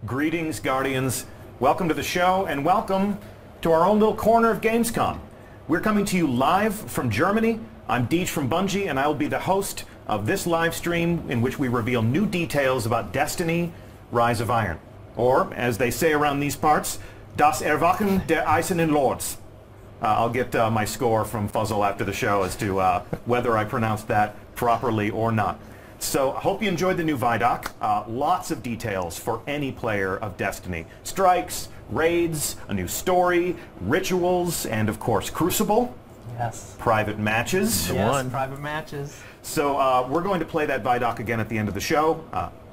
Greetings, Guardians. Welcome to the show, and welcome to our own little corner of Gamescom. We're coming to you live from Germany. I'm Deej from Bungie, and I will be the host of this live stream in which we reveal new details about Destiny: Rise of Iron. Or, as they say around these parts, Das Erwachen der Eisernen Lords. I'll get my score from Fuzzle after the show as to whether I pronounced that properly or not. So I hope you enjoyed the new Vidoc. Lots of details for any player of Destiny. Strikes, raids, a new story, rituals, and of course Crucible. Yes. Private matches. Yes, private matches. So we're going to play that Vidoc again at the end of the show.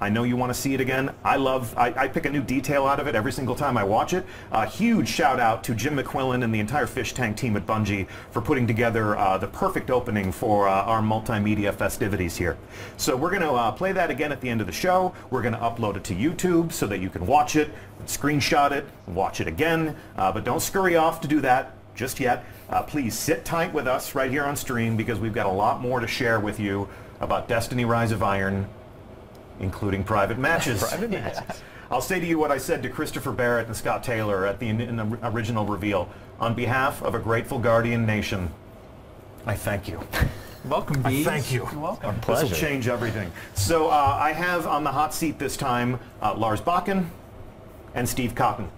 I know you want to see it again. I pick a new detail out of it every single time I watch it. Huge shout out to Jim McQuillan and the entire Fish Tank team at Bungie for putting together the perfect opening for our multimedia festivities here. So we're going to play that again at the end of the show. We're going to upload it to YouTube so that you can watch it, screenshot it, watch it again. But don't scurry off to do that just yet. Please sit tight with us right here on stream because we've got a lot more to share with you about Destiny: Rise of Iron, including private matches. Private matches. I'll say to you what I said to Christopher Barrett and Scott Taylor at in the original reveal. On behalf of a grateful Guardian nation, I thank you. Welcome, Deej. Thank you. You're welcome. This will change everything. So I have on the hot seat this time Lars Bakken and Steve Cotton.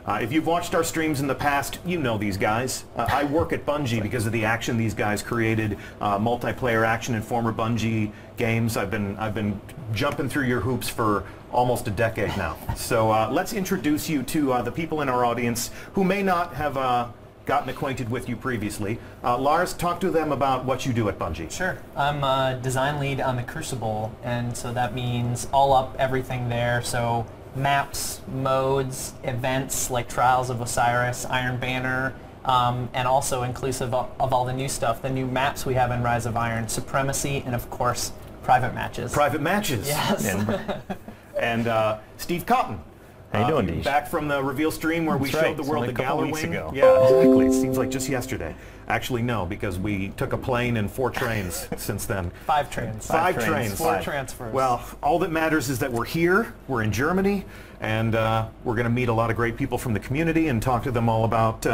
If you've watched our streams in the past, you know these guys. I work at Bungie because of the action these guys created, multiplayer action in former Bungie games. I've been jumping through your hoops for almost a decade now. So let's introduce you to the people in our audience who may not have gotten acquainted with you previously. Lars, talk to them about what you do at Bungie. Sure. I'm a design lead on the Crucible, and so that means all up everything there. So maps, modes, events like Trials of Osiris, Iron Banner, and also inclusive of all the new stuff, the new maps we have in Rise of Iron, Supremacy, and of course, private matches. Private matches. Yes. And Steve Cotton. How you doing, Deej? Back from the reveal stream where we showed the world the Gala weeks Wing. ago. Yeah, exactly. It seems like just yesterday. Actually, no, because we took a plane and 4 trains since then. 5 trains. 5 trains. 4 transfers. Well, all that matters is that we're here, we're in Germany, and we're going to meet a lot of great people from the community and talk to them all about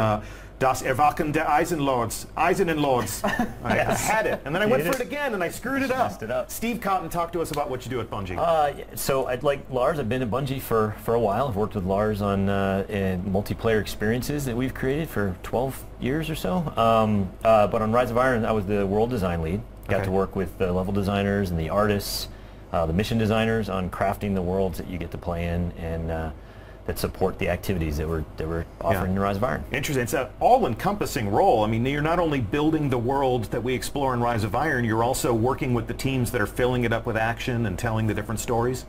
Das Erwachen der Eisenlords. Eisenlords. I had it, and then I went for it again, and I screwed it up. Messed it up. Steve Cotton, talk to us about what you do at Bungie. So I'd like Lars. I've been at Bungie for a while. I've worked with Lars on multiplayer experiences that we've created for 12 years or so. But on Rise of Iron, I was the world design lead. Got to work with the level designers and the artists, the mission designers on crafting the worlds that you get to play in and that support the activities that we're offering in Rise of Iron. Interesting. It's an all-encompassing role. I mean, you're not only building the world that we explore in Rise of Iron, you're also working with the teams that are filling it up with action and telling the different stories.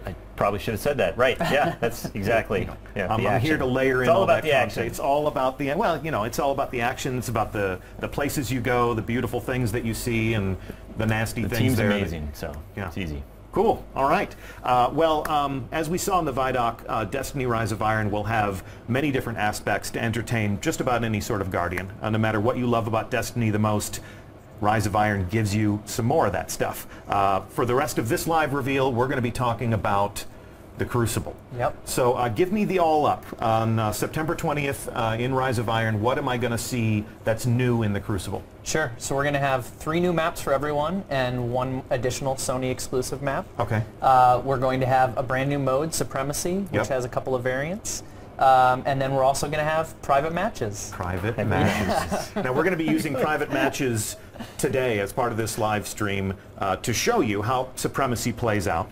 I probably should have said that. Right. Yeah, that's exactly. I'm here to layer in all that about the action. It's all about the, well, you know, it's all about the action. It's about the places you go, the beautiful things that you see, and the nasty things. The team's there amazing, so it's easy. Cool. All right. As we saw in the Vidoc, Destiny: Rise of Iron will have many different aspects to entertain just about any sort of Guardian. No matter what you love about Destiny the most, Rise of Iron gives you some more of that stuff. For the rest of this live reveal, we're going to be talking about the Crucible. Yep. So give me the all-up. On September 20th in Rise of Iron, what am I going to see that's new in the Crucible? Sure. So we're going to have 3 new maps for everyone and 1 additional Sony exclusive map. Okay. We're going to have a brand new mode, Supremacy, which has a couple of variants. And then we're also going to have private matches. Private matches. Now we're going to be using private matches today as part of this live stream to show you how Supremacy plays out.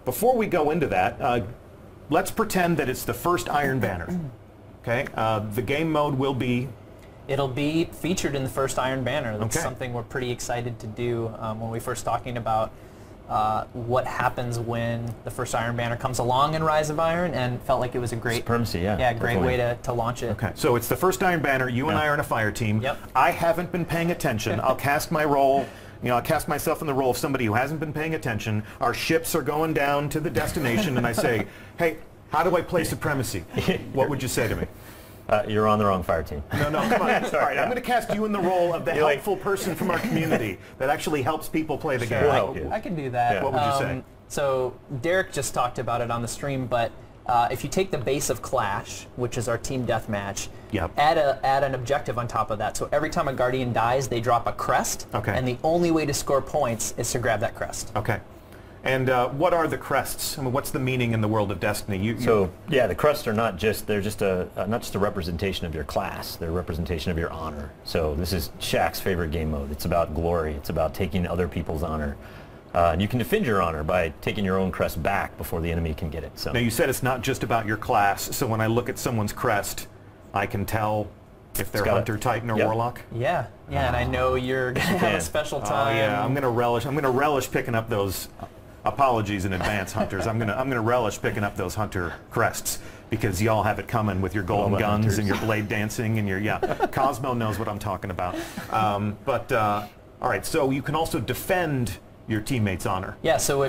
Before we go into that, let's pretend that it's the first Iron Banner. Okay. The game mode will be... It'll be featured in the first Iron Banner. That's something we're pretty excited to do when we first talking about what happens when the first Iron Banner comes along in Rise of Iron, and felt like it was a great Supremacy, great way to launch it. Okay, so it's the first Iron Banner. You and I are in a fire team. Yep. I haven't been paying attention. I'll cast my role. You know, I cast myself in the role of somebody who hasn't been paying attention. Our ships are going down to the destination, and I say, "Hey, how do I play Supremacy?" What would you say to me? You're on the wrong fire team. No, come on. All right, I'm going to cast you in the role of the helpful person from our community that actually helps people play the game. I can do that. What would you say? So Derek just talked about it on the stream, but if you take the base of Clash, which is our team deathmatch, add an objective on top of that. So every time a Guardian dies, they drop a crest, and the only way to score points is to grab that crest. Okay. And what are the crests? I mean, what's the meaning in the world of Destiny? So yeah, the crests are not just not just a representation of your class; they're a representation of your honor. So this is Shaq's favorite game mode. It's about glory. It's about taking other people's honor. And you can defend your honor by taking your own crest back before the enemy can get it. So now you said it's not just about your class. So when I look at someone's crest, I can tell if they're Hunter, Titan, or Warlock. Yeah, and I know you're gonna have a special time. Yeah, I'm gonna relish picking up those. Apologies in advance, Hunters. I'm gonna relish picking up those Hunter crests because y'all have it coming with your golden guns Hunters. And your blade dancing and your Cosmo knows what I'm talking about. All right, so you can also defend your teammate's honor. Yeah, so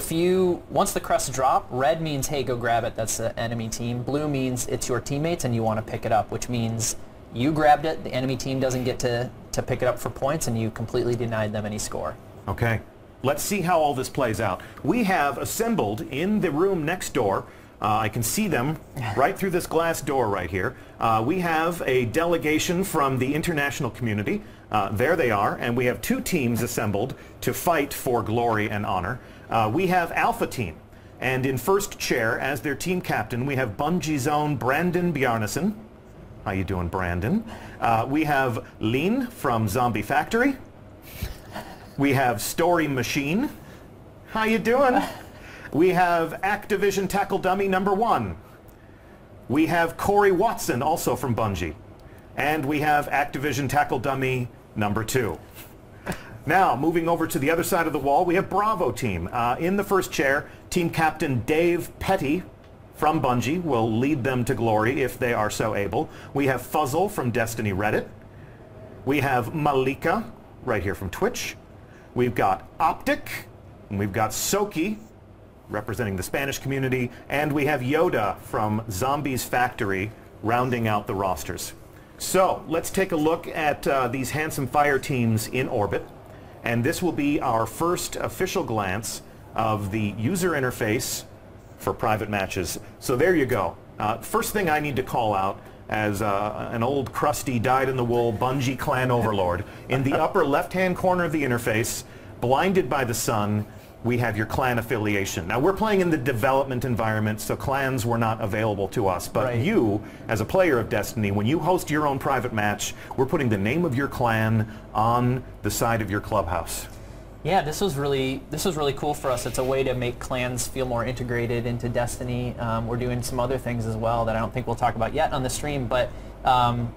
once the crests drop, red means, hey, go grab it, that's the enemy team. Blue means it's your teammates and you want to pick it up, which means you grabbed it, the enemy team doesn't get to pick it up for points, and you completely denied them any score. Okay, let's see how all this plays out. We have assembled in the room next door. I can see them right through this glass door right here. We have a delegation from the international community. There they are, and we have two teams assembled to fight for glory and honor. We have Alpha Team, and in first chair as their team captain, we have Bungie's own Brandon Bjarnason. How you doing, Brandon? We have Lean from Zombie Factory. We have Story Machine. How you doing? We have Activision Tackle Dummy #1. We have Corey Watson, also from Bungie. And we have Activision Tackle Dummy #2. Now, moving over to the other side of the wall, we have Bravo Team. In the first chair, Team Captain Dave Petty from Bungie will lead them to glory if they are so able. We have Fuzzle from Destiny Reddit. We have Malika, right here from Twitch. We've got Optic, and we've got Soki, representing the Spanish community, and we have Yoda from Zombies Factory rounding out the rosters. So let's take a look at these handsome fire teams in orbit, and this will be our first official glance of the user interface for private matches. So there you go. First thing I need to call out as an old crusty dyed-in-the-wool Bungie clan overlord, in the upper left-hand corner of the interface, blinded by the sun, we have your clan affiliation. Now, we're playing in the development environment, so clans were not available to us. But you, as a player of Destiny, when you host your own private match, we're putting the name of your clan on the side of your clubhouse. Yeah, this was really cool for us. It's a way to make clans feel more integrated into Destiny. We're doing some other things as well that I don't think we'll talk about yet on the stream, but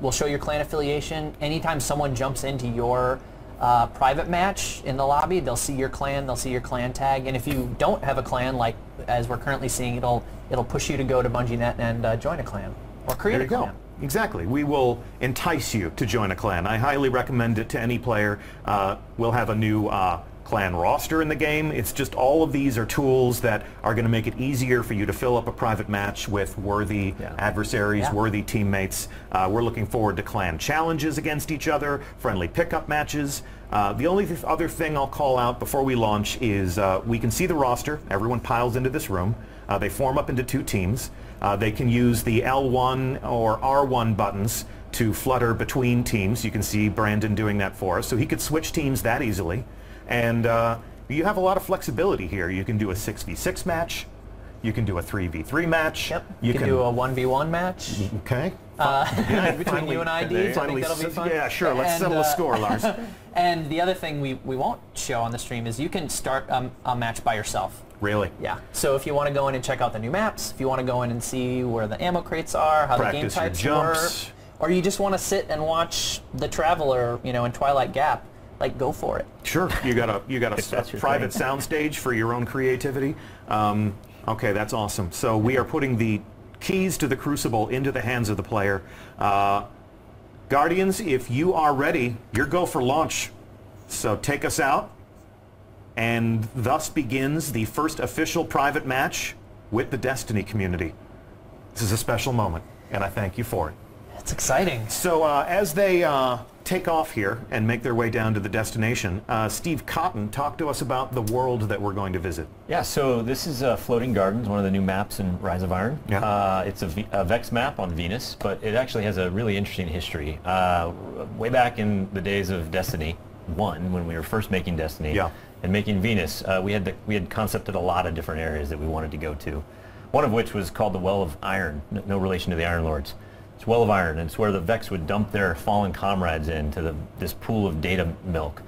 we'll show your clan affiliation. Anytime someone jumps into your private match in the lobby, they'll see your clan, they'll see your clan tag, and if you don't have a clan, like as we're currently seeing, it'll push you to go to BungieNet and join a clan or create a clan. There you go. Exactly. We will entice you to join a clan. I highly recommend it to any player. We'll have a new clan roster in the game. It's just all of these are tools that are going to make it easier for you to fill up a private match with worthy adversaries, worthy teammates. We're looking forward to clan challenges against each other, friendly pickup matches. The only other thing I'll call out before we launch is we can see the roster. Everyone piles into this room. They form up into two teams. They can use the L1 or R1 buttons to flutter between teams. You can see Brandon doing that for us. So he could switch teams that easily. And you have a lot of flexibility here. You can do a 6v6 match. You can do a 3v3 match. Yep. You can do a 1v1 match. Okay. Between you and I, Deej, I think that'll be fun. Yeah, sure. Let's settle the score, Lars. And the other thing we won't show on the stream is you can start a match by yourself. Really? Yeah. So if you want to go in and check out the new maps, if you want to go in and see where the ammo crates are, how the game types work, or you just want to sit and watch the Traveler, in Twilight Gap, like, go for it. Sure. You got a private soundstage for your own creativity. Okay, that's awesome. So we are putting the keys to the Crucible into the hands of the player. Guardians, if you are ready, you're go for launch. So take us out. And thus begins the first official private match with the Destiny community. This is a special moment, and I thank you for it. It's exciting. So as they take off here and make their way down to the destination, Steve Cotton, talk to us about the world that we're going to visit. Yeah, so this is Floating Gardens, one of the new maps in Rise of Iron. Yeah. It's a Vex map on Venus, but it actually has a really interesting history. Way back in the days of Destiny 1, when we were first making Destiny, yeah, and making Venus, we had concepted a lot of different areas that we wanted to go to. One of which was called the Well of Iron, no relation to the Iron Lords. It's Well of Iron, and it's where the Vex would dump their fallen comrades into this pool of data milk.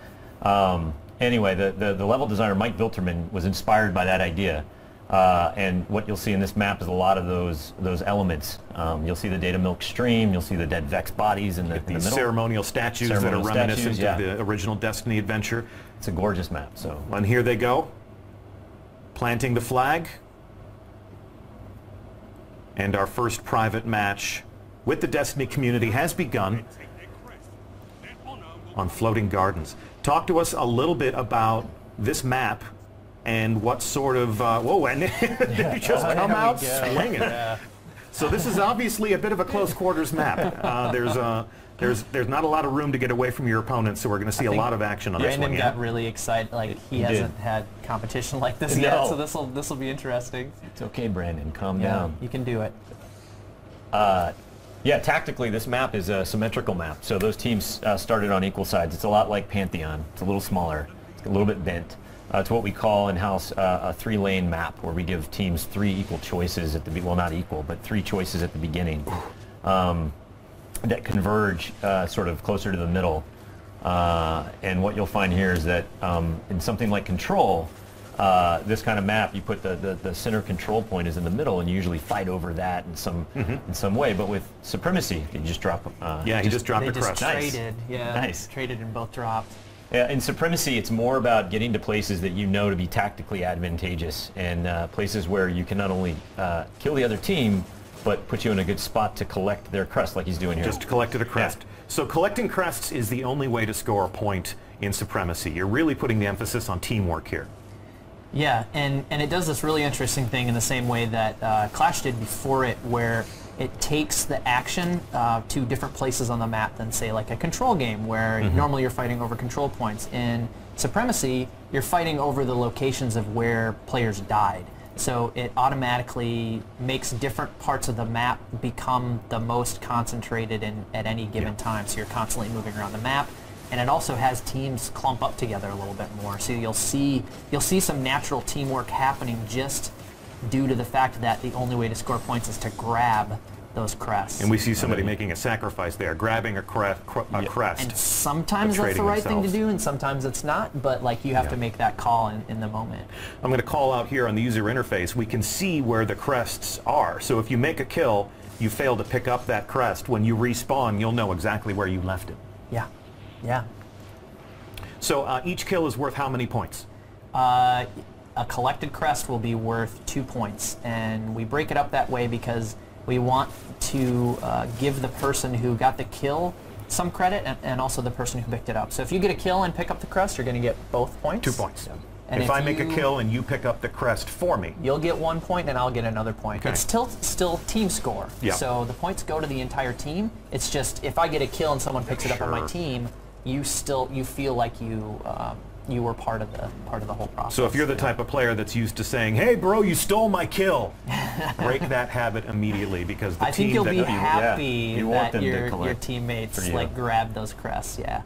Anyway, the level designer Mike Vilterman was inspired by that idea, and what you'll see in this map is a lot of those elements. You'll see the data milk stream, you'll see the dead Vex bodies in the middle. Ceremonial statues that are reminiscent of the original Destiny adventure. It's a gorgeous map. So, and here they go, planting the flag, and our first private match with the Destiny community has begun on Floating Gardens. Talk to us a little bit about this map and what sort of, whoa, and did you just come out swinging? Yeah. So this is obviously a bit of a close quarters map. There's not a lot of room to get away from your opponents, so we're going to see a lot of action on this one. Brandon got really excited, like he hasn't had competition like this yet, so this will be interesting. It's okay, Brandon, calm down. You can do it. Yeah, tactically this map is a symmetrical map, so those teams started on equal sides. It's a lot like Pantheon. It's a little smaller, it's a little bit bent. It's what we call in-house a 3-lane map, where we give teams 3 equal choices at the well, not equal, but 3 choices at the beginning that converge sort of closer to the middle. And what you'll find here is that in something like Control, this kind of map, you put the center control point is in the middle, and you usually fight over that in some way. But with Supremacy, you just drop. Yeah, he just dropped the crest. Traded. Yeah, nice. Traded and both dropped. Yeah, in Supremacy, it's more about getting to places that you know to be tactically advantageous, and places where you can not only kill the other team, but put you in a good spot to collect their crest, like he's doing here. Just collected a crest. Yeah. So collecting crests is the only way to score a point in Supremacy. You're really putting the emphasis on teamwork here. Yeah, and it does this really interesting thing in the same way that Clash did before it, where it takes the action to different places on the map than, say, like a Control game, where normally you're fighting over control points. In Supremacy, you're fighting over the locations of where players died. So it automatically makes different parts of the map become the most concentrated at any given time. So you're constantly moving around the map. And it also has teams clump up together a little bit more. So you'll see some natural teamwork happening just due to the fact that the only way to score points is to grab those crests. And we see somebody making a sacrifice there, grabbing a crest. And sometimes that's the right thing to do, and sometimes it's not, but like you have to make that call in the moment. I'm going to call out here on the user interface. We can see where the crests are. So if you make a kill, you fail to pick up that crest. When you respawn, you'll know exactly where you left it. Yeah. Yeah. So each kill is worth how many points? A collected crest will be worth 2 points, and we break it up that way because we want to give the person who got the kill some credit, and also the person who picked it up. So if you get a kill and pick up the crest, you're going to get both points. 2 points. Yeah. And if I make a kill and you pick up the crest for me, you'll get 1 point and I'll get another point. Okay. It's still team score. Yeah. So the points go to the entire team. It's just if I get a kill and someone picks it up on my team, you feel like you were part of the whole process. So if you're the type of player that's used to saying, "Hey, bro, you stole my kill," break that habit immediately, because the I think you'll be happy that your teammates like grab those crests. Yeah.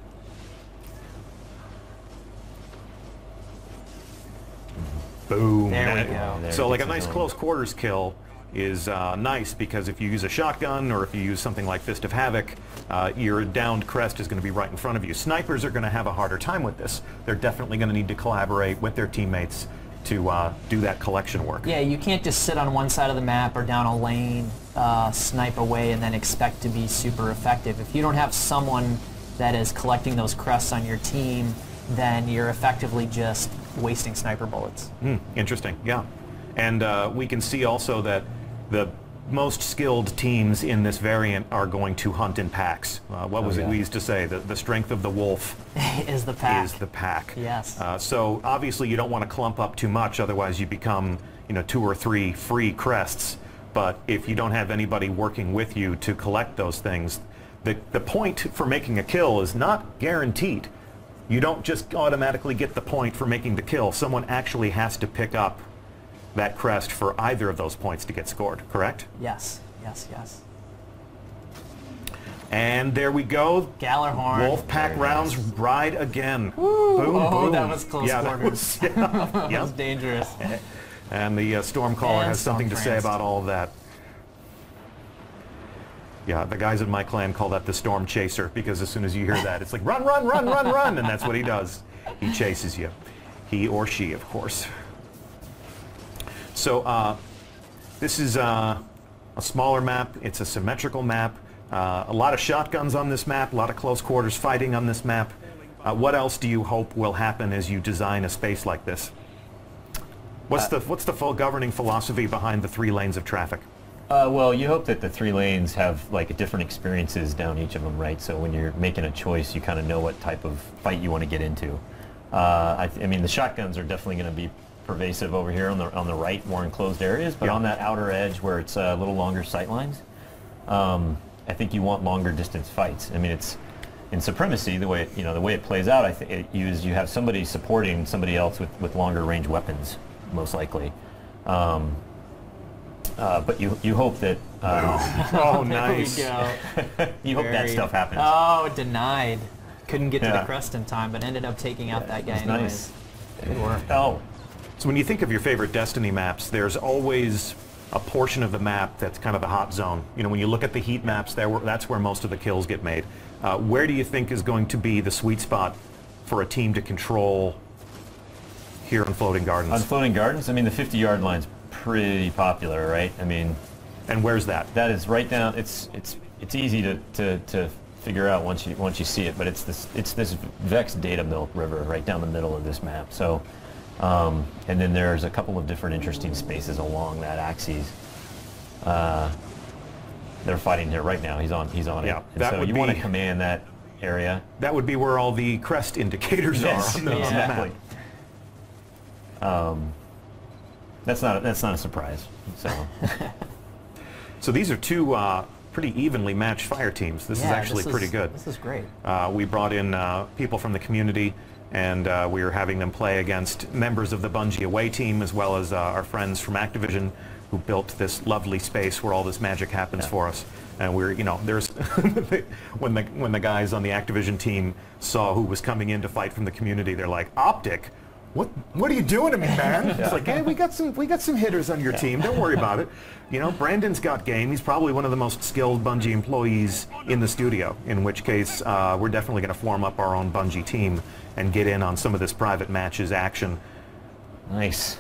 Boom. There we go. So like a nice close quarters kill is nice, because if you use a shotgun or if you use something like Fist of Havoc, your downed crest is going to be right in front of you. Snipers are going to have a harder time with this. They're definitely going to need to collaborate with their teammates to do that collection work. Yeah, you can't just sit on one side of the map or down a lane, snipe away, and then expect to be super effective. If you don't have someone that is collecting those crests on your team, then you're effectively just wasting sniper bullets. Interesting, yeah. And we can see also that the most skilled teams in this variant are going to hunt in packs. What was it we used to say? The strength of the wolf is the pack. Is the pack. Yes. So obviously you don't want to clump up too much, otherwise you become 2 or 3 free crests. but if you don't have anybody working with you to collect those things, the point for making a kill is not guaranteed. You don't just automatically get the point for making the kill. Someone actually has to pick up that crest for either of those points to get scored, correct? Yes, yes, yes. And there we go. Gallarhorn. Wolfpack rounds ride again. Woo. Boom, Oh, boom. that was close quarters. That yeah. was dangerous. And the Stormcaller And has something to say Stormtranced. about all of that. Yeah, the guys in my clan call that the Storm Chaser, because as soon as you hear that, it's like, run, run, run, run, run, and that's what he does. He chases you. He or she, of course. So this is a smaller map. It's a symmetrical map. A lot of shotguns on this map, a lot of close quarters fighting on this map. What else do you hope will happen as you design a space like this? What's the full governing philosophy behind the 3 lanes of traffic? Well, you hope that the 3 lanes have like different experiences down each of them, right? So when you're making a choice, you kind of know what type of fight you want to get into. I mean, the shotguns are definitely going to be pervasive over here on the right, more enclosed areas, but on that outer edge where it's a little longer sight lines, I think you want longer distance fights. I mean, it's in Supremacy, the way it plays out. I think you have somebody supporting somebody else with longer range weapons, most likely. But you hope that oh, nice. There we go. you hope that stuff happens. Oh, denied. Couldn't get to the crest in time, but ended up taking out that guy anyways. Nice. Good work. Oh. So when you think of your favorite Destiny maps, there's always a portion of the map that's kind of the hot zone. You know, when you look at the heat maps, that's where most of the kills get made. Where do you think is going to be the sweet spot for a team to control here on Floating Gardens? On Floating Gardens, I mean, the 50-yard line's pretty popular, right? I mean, and where's that? That is right down. It's easy to figure out once you see it, but it's this Vex data milk river right down the middle of this map. So, and then there's a couple of different interesting spaces along that axis. They're fighting here right now. He's on Yeah, it. And so you want to command that area. That would be where all the crest indicators are on the exactly. map. That's not a surprise. So, so these are 2 pretty evenly matched fire teams. This is actually pretty good. This is great. We brought in people from the community, and we were having them play against members of the Bungie away team, as well as our friends from Activision, who built this lovely space where all this magic happens for us. And we're, there's when the guys on the Activision team saw who was coming in to fight from the community, they're like, Optic? What are you doing to me, man? It's like, hey, we got some hitters on your team. Don't worry about it. Brandon's got game. He's probably one of the most skilled Bungie employees in the studio, in which case we're definitely going to form up our own Bungie team and get in on some of this private matches action. nice.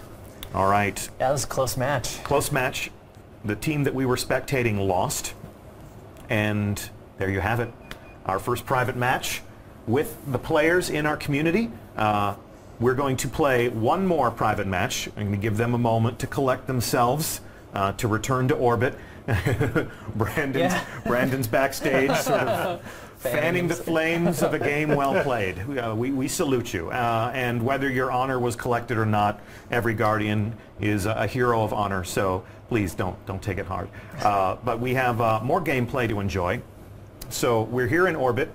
All right. Yeah, that was a close match. Close match. The team that we were spectating lost. And there you have it. Our first private match with the players in our community. We're going to play one more private match. I'm going to give them a moment to collect themselves, to return to orbit. Brandon's backstage, sort of fanning the flames of a game well played. We salute you. And whether your honor was collected or not, every Guardian is a hero of honor, so please don't take it hard. But we have more gameplay to enjoy. So we're here in orbit,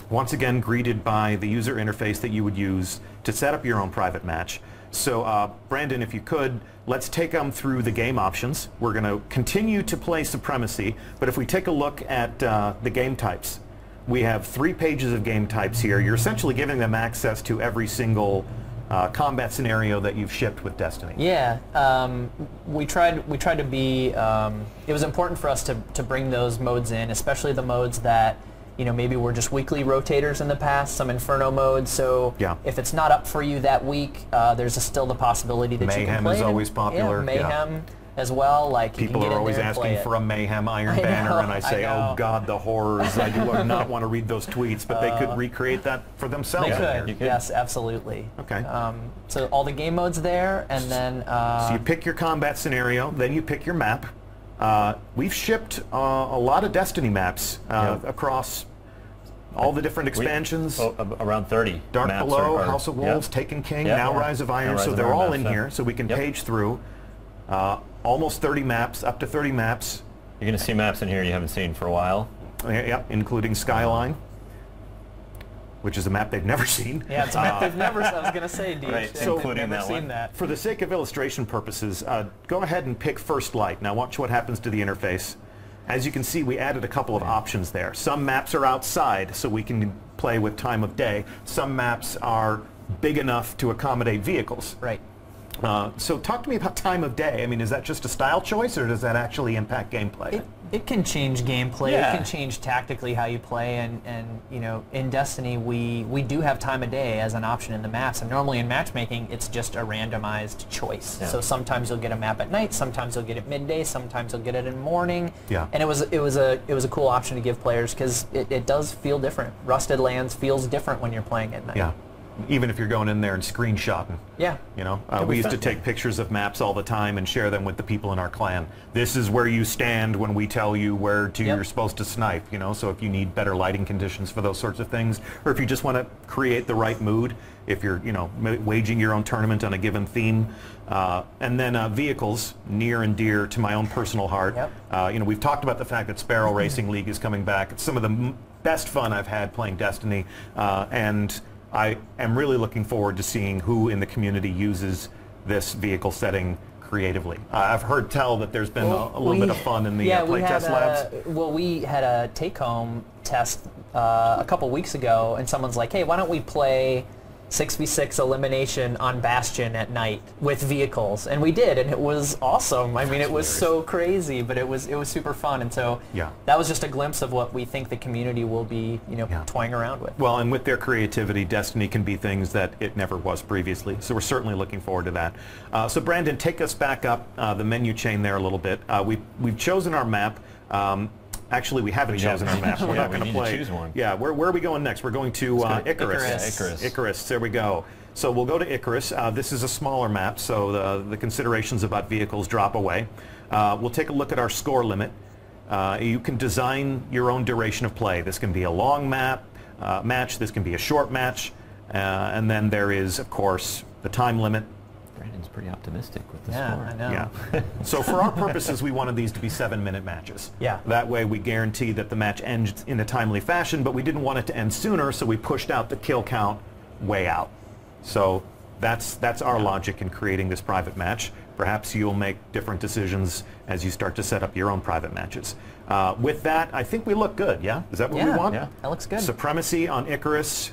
once again greeted by the user interface that you would use to set up your own private match. So Brandon, if you could, let's take them through the game options. We're going to continue to play Supremacy, but if we take a look at the game types, we have 3 pages of game types here. You're essentially giving them access to every single combat scenario that you've shipped with Destiny. Yeah, we tried to be. It was important for us to bring those modes in, especially the modes that maybe were just weekly rotators in the past, some Inferno modes. So if it's not up for you that week, there's still the possibility that you can play. Mayhem is always popular. Yeah, Mayhem as well. Like people are always asking for a Mayhem Iron Banner, and I say, oh God, the horrors! I do not want to read those tweets, but they could recreate that for themselves. They could. Yes, absolutely. Okay. So all the game modes there, and then so you pick your combat scenario, then you pick your map. We've shipped a lot of Destiny maps across all the different expansions. Around 30. Dark maps Below, House of Wolves, Taken King, now Rise of Iron. So they're all in here, so we can page through. almost 30 maps, up to 30 maps. You're going to see maps in here you haven't seen for a while. Yeah, including Skyline, which is a map they've never seen. Yeah, it's a map they've never. I was going to say, Deej, Right, they've including never that seen one. that. For the sake of illustration purposes, go ahead and pick First Light. Now watch what happens to the interface. As you can see, we added a couple of options there. Some maps are outside, so we can play with time of day. Some maps are big enough to accommodate vehicles. Right. So talk to me about time of day. I mean, is that just a style choice, or does that actually impact gameplay? It can change gameplay. Yeah. It can change tactically how you play, and you know, in Destiny we do have time of day as an option in the maps, and normally in matchmaking it's just a randomized choice. Yeah. So sometimes you'll get a map at night, sometimes you'll get it midday, sometimes you'll get it in morning. Yeah. And it was a cool option to give players because it does feel different. Rusted Lands feels different when you're playing at night. Yeah. Even if you're going in there and screenshotting. Yeah. You know, It'll we be used to fun. take pictures of maps all the time and share them with the people in our clan. This is where you stand when we tell you where to Yep. you're supposed to snipe, you know, so if you need better lighting conditions for those sorts of things, or if you just want to create the right mood, if you're, you know, waging your own tournament on a given theme. And then vehicles, near and dear to my own personal heart. Yep. You know, we've talked about the fact that Sparrow Racing League is coming back. It's some of the best fun I've had playing Destiny, and I am really looking forward to seeing who in the community uses this vehicle setting creatively. I've heard tell that there's been a little bit of fun in the playtest labs. Well, we had a take-home test a couple weeks ago, and someone's like, "Hey, why don't we play 6v6 elimination on Bastion at night with vehicles?" And we did, and it was awesome. I mean, it was so crazy, but it was super fun. And so that was just a glimpse of what we think the community will be, you know, toying around with. Well, and with their creativity, Destiny can be things that it never was previously. So we're certainly looking forward to that. So Brandon, take us back up the menu chain there a little bit. We've chosen our map. Actually, we haven't chosen our map. We're not going to play. Choose one. Yeah, where are we going next? We're going to Icarus. Icarus, there we go. So we'll go to Icarus. This is a smaller map, so the considerations about vehicles drop away. We'll take a look at our score limit. You can design your own duration of play. This can be a long match, this can be a short match, and then there is, of course, the time limit. Brandon's pretty optimistic with the Yeah, score. I know. Yeah. So for our purposes, we wanted these to be 7-minute matches. Yeah. That way we guarantee that the match ends in a timely fashion, but we didn't want it to end sooner, so we pushed out the kill count way out. So that's our logic in creating this private match. Perhaps you'll make different decisions as you start to set up your own private matches. With that, I think we look good, yeah? Is that what we want? Yeah. That looks good. Supremacy on Icarus,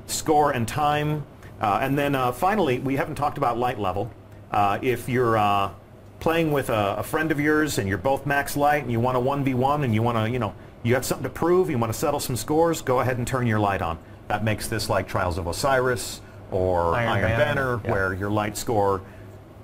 score and time. And then finally, we haven't talked about light level. If you're playing with a friend of yours and you're both max light and you want a 1v1 and you want to, you know, you have something to prove, you want to settle some scores, go ahead and turn your light on. That makes this like Trials of Osiris or Iron Banner, where your light score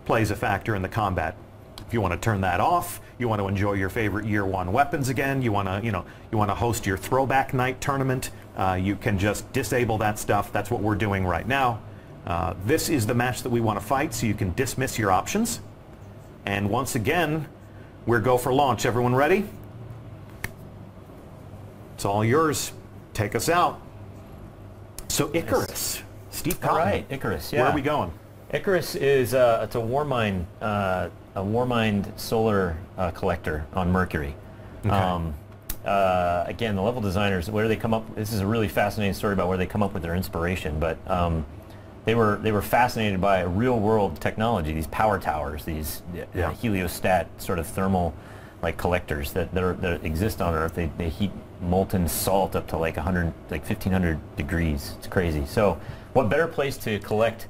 plays a factor in the combat. If you want to turn that off, you want to enjoy your favorite year one weapons again, you want to, you know, you want to host your throwback night tournament, you can just disable that stuff. That's what we're doing right now. This is the match that we want to fight, so you can dismiss your options. And once again, we're go for launch. Everyone ready? It's all yours. Take us out. So Icarus, Steve Cotton. All right, Icarus. Yeah. Where are we going? Icarus is it's a Warmind solar collector on Mercury. Okay. Again, the level designers, where they come up. This is a really fascinating story about where they come up with their inspiration. But they were fascinated by real world technology. These power towers, these heliostat sort of thermal like collectors that exist on Earth. They heat molten salt up to like 1,500 degrees. It's crazy. So, what better place to collect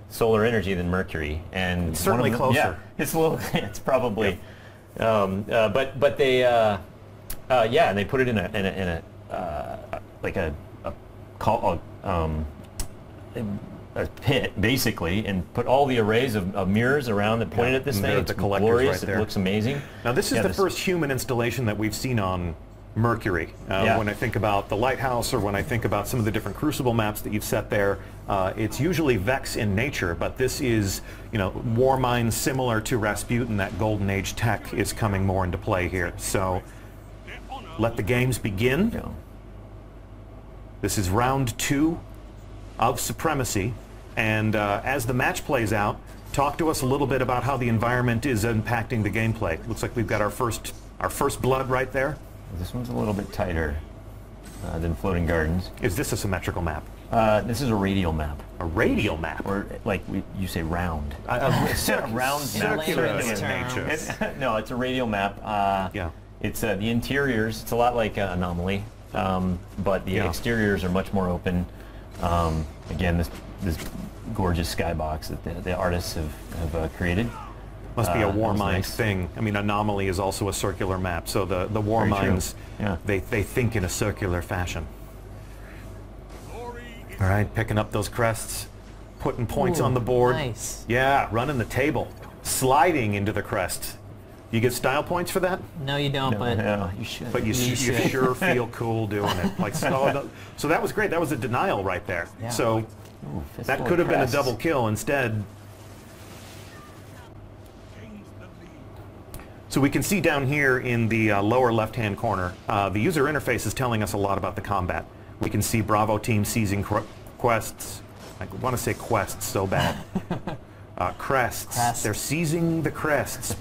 solar energy than Mercury? And It's certainly closer. Yeah, it's a little. It's probably. But they and they put it in a pit basically, and put all the arrays of mirrors around that pointed at this thing. It's the collectors glorious. right there. It looks amazing. Now this is the first human installation that we've seen on Mercury. When I think about the lighthouse, or when I think about some of the different Crucible maps that you've set there, it's usually Vex in nature, but this is, you know, Warmind similar to Rasputin. That Golden Age tech is coming more into play here. So let the games begin. Yeah. This is round 2 of Supremacy, and as the match plays out, talk to us a little bit about how the environment is impacting the gameplay. Looks like we've got our first blood right there. This one's a little bit tighter than Floating Gardens. Is this a symmetrical map? This is a radial map. A radial map? Or like you say round. Round circular in terms. nature. No, it's a radial map. Yeah. It's the interiors. It's a lot like Anomaly, but the exteriors are much more open. Again, this gorgeous skybox that the artists have created. Must be a Warmind nice. thing. I mean, Anomaly is also a circular map, so the Warminds, they think in a circular fashion. All right, picking up those crests, putting points on the board. Nice. Yeah, running the table, sliding into the crests. You get style points for that? No, you don't, but Yeah, you should. But you should. sure feel cool doing it. Like, so that was great. That was a denial right there. Yeah. So Ooh, that could have been a double kill instead. So we can see down here in the lower left-hand corner, the user interface is telling us a lot about the combat. We can see Bravo team seizing quests. I want to say quests so bad. Crests. They're seizing the crests.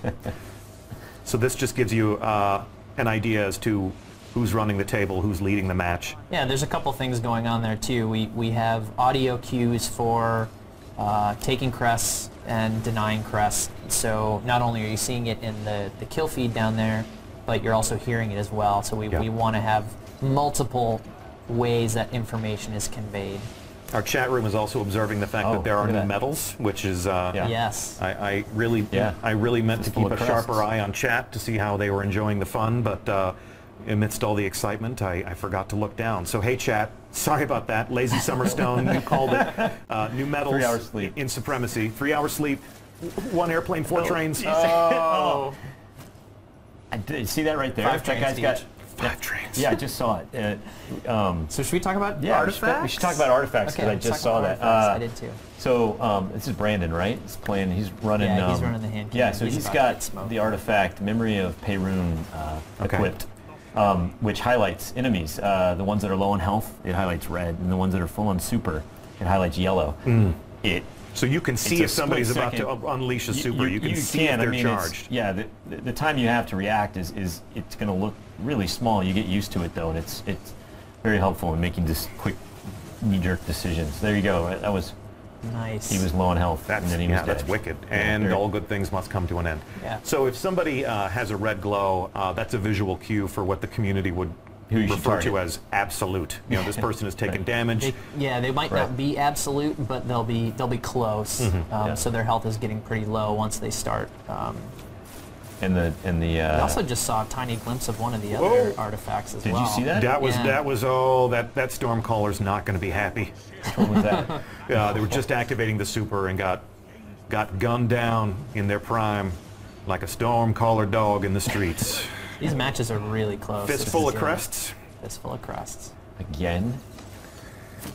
So this just gives you an idea as to who's running the table, who's leading the match. yeah, there's a couple things going on there too. We have audio cues for taking crests and denying crests. So not only are you seeing it in the kill feed down there, but you're also hearing it as well. So we want to have multiple ways that information is conveyed. Our chat room is also observing the fact that there are new medals, which is Yes. I really meant to keep a sharper eye on chat to see how they were enjoying the fun, but amidst all the excitement, I forgot to look down. So hey chat, sorry about that. Lazy Summerstone, you called it. New medals 3 hours sleep in Supremacy. 3 hours sleep, 1 airplane, 4 trains. Oh. I did see that right there. 5 That guy's trains got each. 5 trains. Yeah, I just saw it. So should we talk about Yeah, artifacts? we should talk about artifacts because Okay, I let's just talk saw about that. artifacts. I did too. So this is Brandon, right? He's playing. He's running. Yeah, he's running the hand Yeah, cannon. so He's he's about to got get smoked. the artifact Memory of Perun equipped, which highlights enemies. The ones that are low on health, it highlights red, and the ones that are full on super, it highlights yellow. So you can see a if somebody's split about to second. unleash a super. You can see if they're charged. Yeah, the time you have to react is it's going to look really small. You get used to it though, and it's very helpful in making just quick knee-jerk decisions. There you go. That was Nice. he was low on health, and then he was dead. That's wicked. And all good things must come to an end. Yeah. So if somebody has a red glow, that's a visual cue for what the community would Who you should refer to target. as absolute. You know, this person is taking damage. They might not be absolute, but they'll be close. So their health is getting pretty low once they start. I I also just saw a tiny glimpse of one of the other artifacts as well. Did you see that? That was that Stormcaller's not going to be happy. What was that? They were just activating the super and got gunned down in their prime like a Stormcaller dog in the streets. These matches are really close. Fistful of crests. Fistful of crests. Again?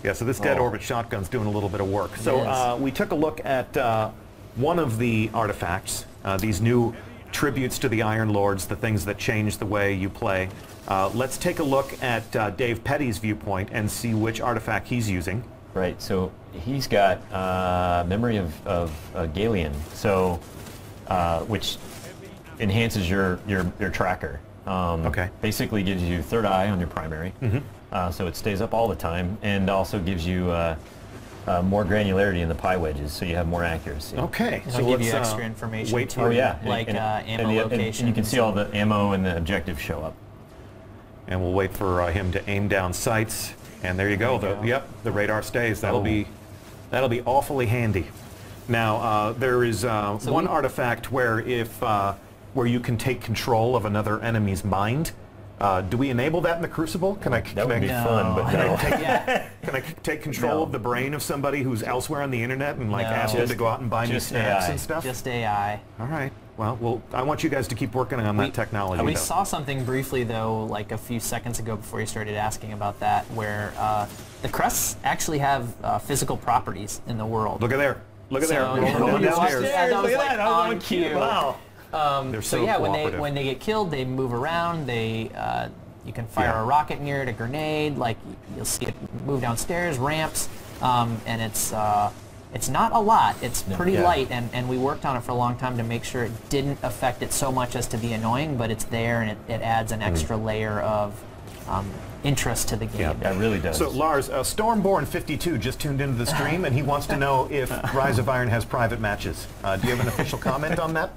Yeah, so this dead orbit shotgun's doing a little bit of work. So we took a look at one of the artifacts, these new tributes to the Iron Lords, the things that change the way you play. Let's take a look at Dave Petty's viewpoint and see which artifact he's using. Right, so he's got Memory of Galian, so which enhances your tracker. Basically gives you third eye on your primary, so it stays up all the time, and also gives you more granularity in the pie wedges, so you have more accuracy. Okay, It'll give you extra information wait too, for like ammo location. And you can see all the ammo and the objectives show up. And we'll wait for him to aim down sights. And there you go. The radar stays. That'll be awfully handy. Now there is one artifact where where you can take control of another enemy's mind. Do we enable that in the Crucible? That would be fun, but can I take control of the brain of somebody who's elsewhere on the internet and ask them to go out and buy me snacks and stuff? Just AI. All right. Well, I want you guys to keep working on that technology. We saw something briefly though, like a few seconds ago before you started asking about that, where the crests actually have physical properties in the world. Look at there. Look at there. So, Rolling down the stairs. That was like on cue. Wow. They're so cooperative. when they get killed, they move around. You can fire a rocket near it, a grenade. Like you'll see it move downstairs, ramps, and it's It's not a lot. It's pretty Yeah. light, and we worked on it for a long time to make sure it didn't affect it so much as to be annoying, but it's there, and it adds an extra layer of interest to the game. Yeah, it really does. So Lars, Stormborn52 just tuned into the stream, and he wants to know if Rise of Iron has private matches. Do you have an official comment on that?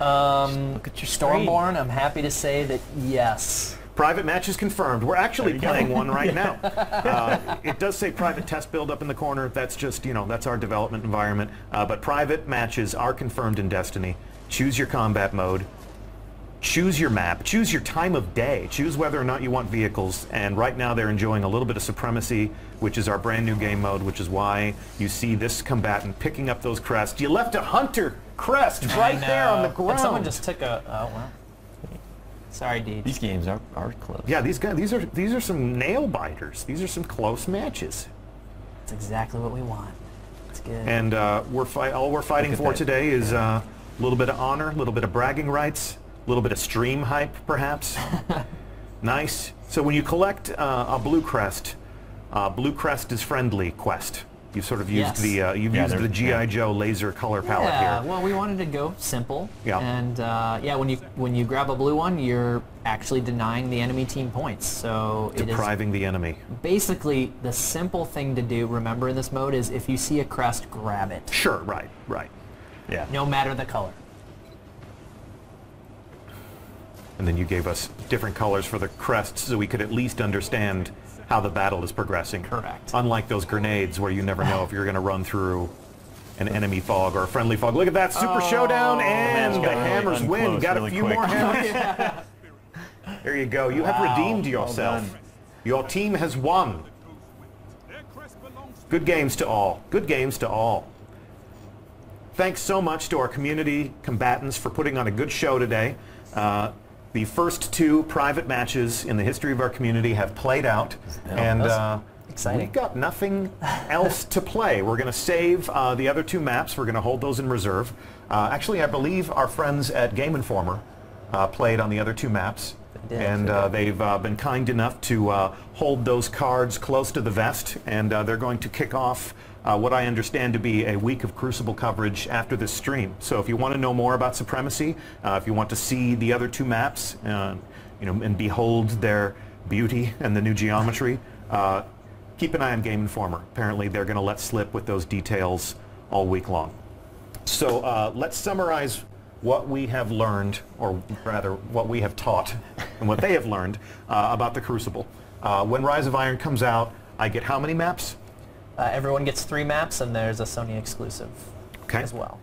Look at your screen. Stormborn, I'm happy to say that yes. Private matches confirmed. We're actually playing one right now. It does say private test build up in the corner. That's just, that's our development environment. But private matches are confirmed in Destiny. Choose your combat mode. Choose your map. Choose your time of day. Choose whether or not you want vehicles. And right now they're enjoying a little bit of Supremacy, which is our brand new game mode, which is why you see this combatant picking up those crests. You left a Hunter crest right there on the ground. And someone just took a, oh well. Sorry, Deej. These games are close. Yeah, these are some nail biters. These are some close matches. That's exactly what we want. It's good. And all we're fighting for today is a little bit of honor, a little bit of bragging rights, a little bit of stream hype, perhaps. Nice. So when you collect a blue crest is friendly quest. You've sort of used the GI Joe laser color palette yeah, here. well, we wanted to go simple. Yeah. And when you grab a blue one, you're actually denying the enemy team points. So Depriving the enemy. Basically, the simple thing to do, remember in this mode, is if you see a crest, grab it. Sure, right. Yeah. No matter the color. And then you gave us different colors for the crests so we could at least understand how the battle is progressing. Correct. Unlike those grenades where you never know if you're going to run through an enemy fog or a friendly fog. Look at that super showdown, and the hammers win. Got a few more hammers. There you go. You have redeemed yourself. Your team has won. Good games to all. Good games to all. Thanks so much to our community combatants for putting on a good show today. The first two private matches in the history of our community have played out, and exciting. We've got nothing else to play. We're going to save the other two maps. We're going to hold those in reserve. Actually, I believe our friends at Game Informer played on the other two maps, and they've been kind enough to hold those cards close to the vest, and they're going to kick off what I understand to be a week of Crucible coverage after this stream. So if you want to know more about Supremacy, if you want to see the other two maps, and behold their beauty and the new geometry, keep an eye on Game Informer. Apparently they're going to let slip with those details all week long. So let's summarize what we have learned, or rather what we have taught, and what they have learned about the Crucible. When Rise of Iron comes out, I get how many maps? Everyone gets 3 maps, and there's a Sony exclusive as well.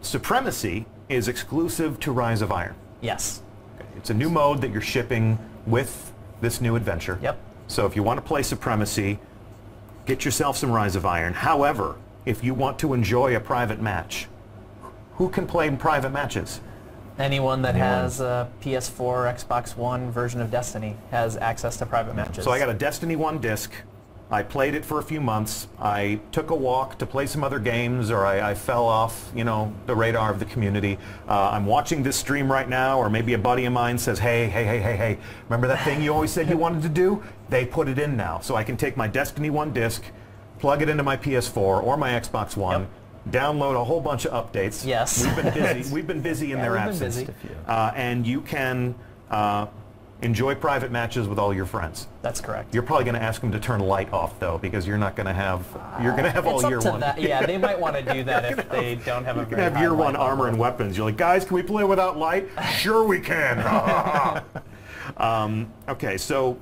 Supremacy is exclusive to Rise of Iron. Yes. Okay. It's a new mode that you're shipping with this new adventure. Yep. So if you want to play Supremacy, get yourself some Rise of Iron. However, if you want to enjoy a private match, who can play private matches? Anyone that has a PS4 or Xbox One version of Destiny has access to private matches. So I got a Destiny 1 disc. I played it for a few months. I took a walk to play some other games, or I fell off, the radar of the community. I'm watching this stream right now, or maybe a buddy of mine says, hey, remember that thing you always said you wanted to do? They put it in now. So I can take my Destiny 1 disc, plug it into my PS4 or my Xbox One, download a whole bunch of updates. Yes. We've been busy. We've been busy in their absence. And you can enjoy private matches with all your friends. That's correct. You're probably going to ask them to turn light off, though, because you're not going to have. You're going to have all year one. Yeah, they might want to do that if they don't have a very high have year one light armor level. and weapons. You're like, guys, can we play without light? Sure, we can. Okay, so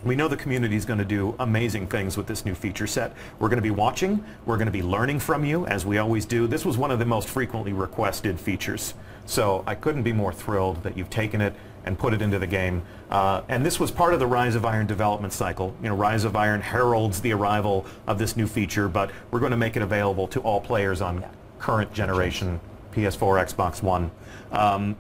we know the community is going to do amazing things with this new feature set. We're going to be watching. We're going to be learning from you, as we always do. This was one of the most frequently requested features. So I couldn't be more thrilled that you've taken it and put it into the game. And this was part of the Rise of Iron development cycle. Rise of Iron heralds the arrival of this new feature, but we're going to make it available to all players on current generation PS4, Xbox One.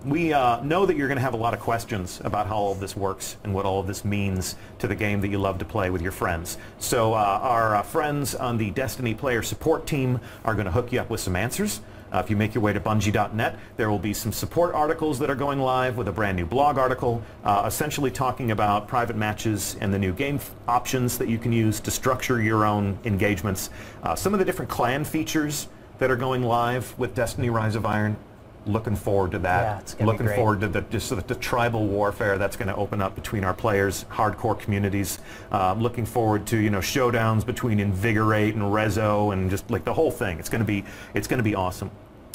We know that you're going to have a lot of questions about how all of this works and what all of this means to the game that you love to play with your friends. So our friends on the Destiny player support team are going to hook you up with some answers. If you make your way to Bungie.net, there will be some support articles that are going live with a brand new blog article, essentially talking about private matches and the new game options that you can use to structure your own engagements. Some of the different clan features that are going live with Destiny Rise of Iron. Looking forward to that. Yeah, it's gonna be great. Forward to the tribal warfare that's going to open up between our players, hardcore communities. Looking forward to showdowns between Invigorate and Rezo and just like the whole thing. It's going to be awesome.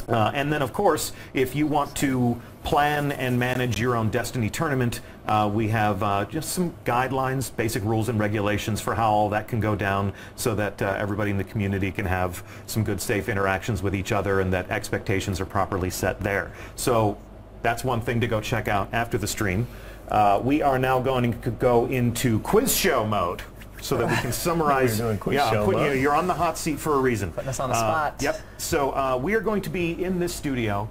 And then, of course, if you want to plan and manage your own Destiny tournament, we have just some guidelines, basic rules and regulations for how all that can go down so that everybody in the community can have some good, safe interactions with each other and that expectations are properly set there. So that's one thing to go check out after the stream. We are now going to go into quiz show mode, so that we can summarize. You're on the hot seat for a reason. Putting us on the spot. Yep. So we are going to be in this studio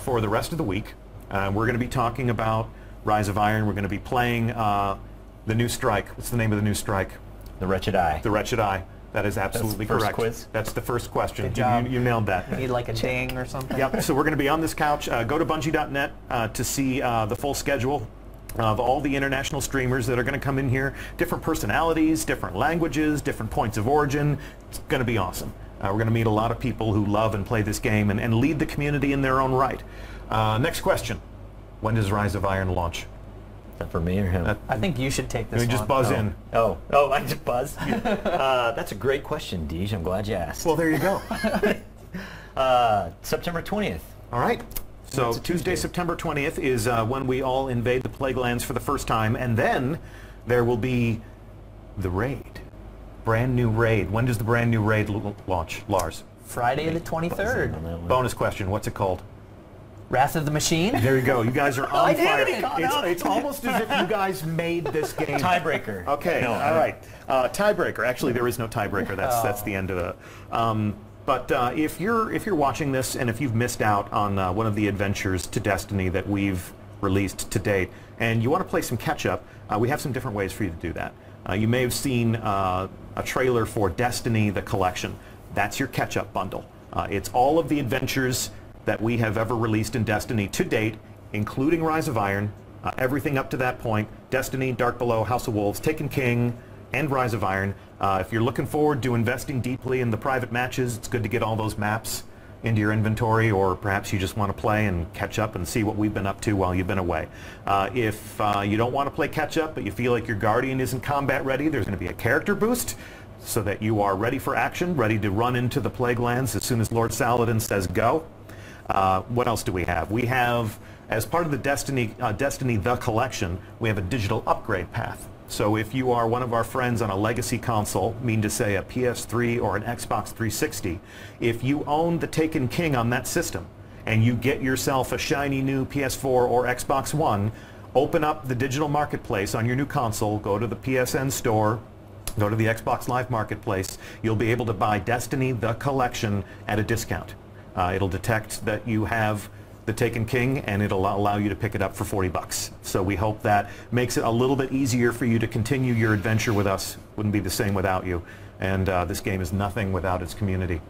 for the rest of the week. We're going to be talking about Rise of Iron. We're going to be playing the new strike. What's the name of the new strike? The Wretched Eye. The Wretched Eye. That is absolutely That's the correct. first quiz? That's the first question. Good job. You nailed that. We need like a ding or something. Yep. So we're going to be on this couch. Go to Bungie.net to see the full schedule of all the international streamers that are going to come in here. Different personalities, different languages, different points of origin. It's going to be awesome. We're going to meet a lot of people who love and play this game and lead the community in their own right. Next question. When does Rise of Iron launch? Is that for me or him? I think you should take this one. Just buzz in. Oh, I just buzz? That's a great question, Deej. I'm glad you asked. Well, there you go. September 20th. All right. So Tuesday, September 20th is when we all invade the Plaguelands for the first time, and then there will be the raid. Brand new raid. When does the brand new raid launch, Lars? Friday the 23rd. Bonus question, what's it called? Wrath of the Machine? There you go. You guys are on fire. it. It's almost as if you guys made this game. Tiebreaker. Okay, No, all right. Tiebreaker. Actually, there is no tiebreaker. That's the end of it. But if you're watching this and if you've missed out on one of the adventures to Destiny that we've released to date, and you want to play some catch-up, we have some different ways for you to do that. You may have seen a trailer for Destiny: The Collection. That's your catch-up bundle. It's all of the adventures that we have ever released in Destiny to date, including Rise of Iron, everything up to that point, Destiny, Dark Below, House of Wolves, Taken King, and Rise of Iron. If you're looking forward to investing deeply in the private matches, it's good to get all those maps into your inventory, or perhaps you just want to play and catch up and see what we've been up to while you've been away. If you don't want to play catch up, but you feel like your Guardian isn't combat ready, there's going to be a character boost so that you are ready for action, ready to run into the Plaguelands as soon as Lord Saladin says go. What else do we have? We have, as part of the Destiny The Collection, we have a digital upgrade path. So if you are one of our friends on a legacy console, mean to say a PS3 or an Xbox 360, if you own the Taken King on that system and you get yourself a shiny new PS4 or Xbox One, open up the digital marketplace on your new console, go to the PSN store, go to the Xbox Live Marketplace, you'll be able to buy Destiny The Collection at a discount. It'll detect that you have the Taken King, and it'll allow you to pick it up for 40 bucks. So we hope that makes it a little bit easier for you to continue your adventure with us. Wouldn't be the same without you. And this game is nothing without its community.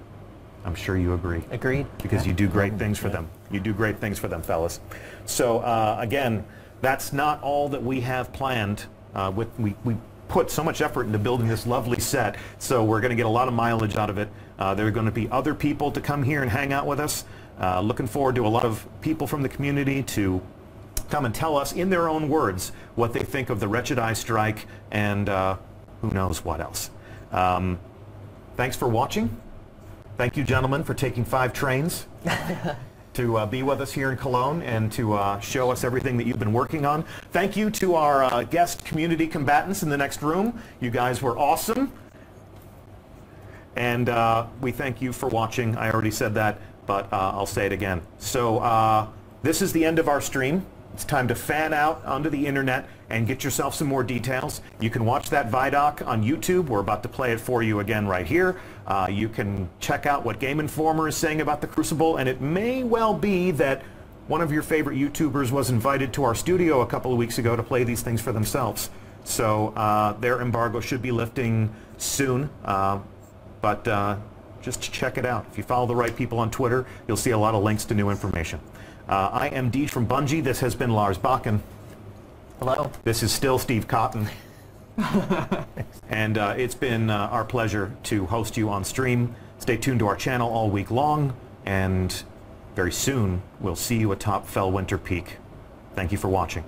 I'm sure you agree. Agreed. Because you do great things for them. You do great things for them, fellas. So again, that's not all that we have planned. We put so much effort into building this lovely set, so we're going to get a lot of mileage out of it. There are going to be other people to come here and hang out with us. Looking forward to a lot of people from the community to come and tell us in their own words what they think of the Wretched Eye strike and who knows what else. Thanks for watching. Thank you, gentlemen, for taking 5 trains to be with us here in Cologne and to show us everything that you've been working on. Thank you to our guest community combatants in the next room. You guys were awesome. And we thank you for watching. I already said that, but I'll say it again. So this is the end of our stream. It's time to fan out onto the internet and get yourself some more details. You can watch that Vidoc on YouTube. We're about to play it for you again right here. You can check out what Game Informer is saying about the Crucible, and it may well be that one of your favorite YouTubers was invited to our studio a couple of weeks ago to play these things for themselves. So their embargo should be lifting soon, but just check it out. If you follow the right people on Twitter, you'll see a lot of links to new information. I am Deej from Bungie. This has been Lars Bakken. Hello. This is still Steve Cotton. And it's been our pleasure to host you on stream. Stay tuned to our channel all week long, and very soon we'll see you atop Fellwinter Peak. Thank you for watching.